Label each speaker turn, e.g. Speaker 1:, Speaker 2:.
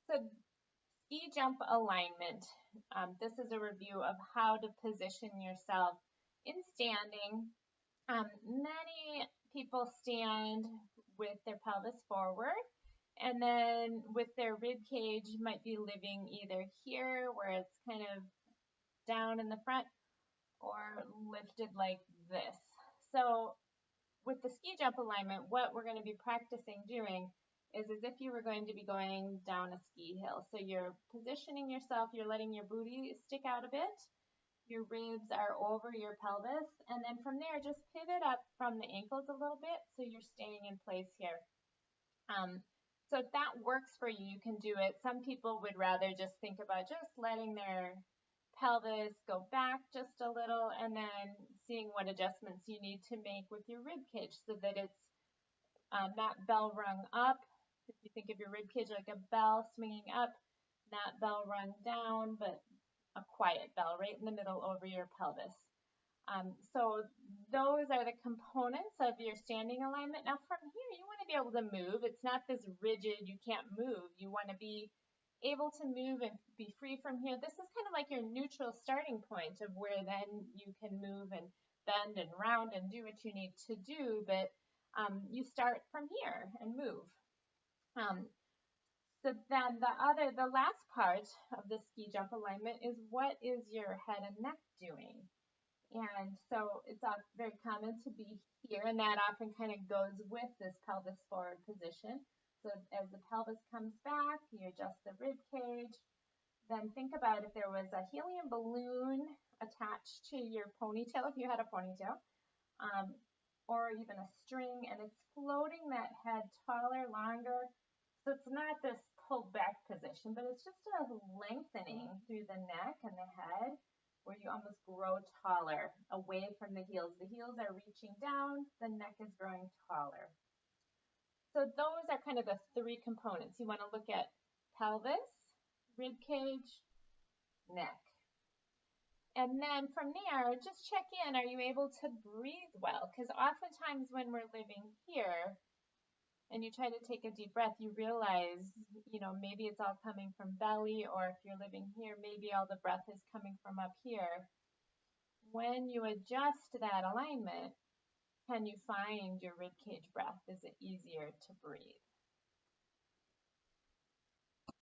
Speaker 1: So ski jump alignment. This is a review of how to position yourself in standing. Many people stand with their pelvis forward, and then with their rib cage might be living either here where it's kind of down in the front or lifted like this. So with the ski jump alignment, what we're going to be practicing doing is as if you were going to be going down a ski hill. So you're positioning yourself, you're letting your booty stick out a bit, your ribs are over your pelvis, and then from there just pivot up from the ankles a little bit so you're staying in place here. So if that works for you, you can do it. Some people would rather just think about just letting their pelvis go back just a little and then seeing what adjustments you need to make with your rib cage so that it's not bell rung up. If you think of your rib cage like a bell swinging up, not bell rung down, but a quiet bell right in the middle over your pelvis. So those are the components of your standing alignment. Now from here, you want to be able to move. It's not this rigid, you can't move. You want to be able to move and be free from here. This is kind of like your neutral starting point of where then you can move and bend and round and do what you need to do, but you start from here and move. So then the last part of the ski jump alignment is what is your head and neck doing? And so it's very common to be here, and that often kind of goes with this pelvis forward position. So as the pelvis comes back, you adjust the rib cage. Then think about if there was a helium balloon attached to your ponytail, if you had a ponytail, um, or even a string, and it's floating that head taller, longer. So it's not this pulled back position, but it's just a lengthening through the neck and the head where you almost grow taller away from the heels. The heels are reaching down, the neck is growing taller. So those are kind of the three components. You want to look at pelvis, rib cage, neck. And then from there, just check in, are you able to breathe well? Because oftentimes when we're living here and you try to take a deep breath, you realize, maybe it's all coming from belly, or if you're living here, maybe all the breath is coming from up here. When you adjust that alignment, can you find your rib cage breath? Is it easier to breathe?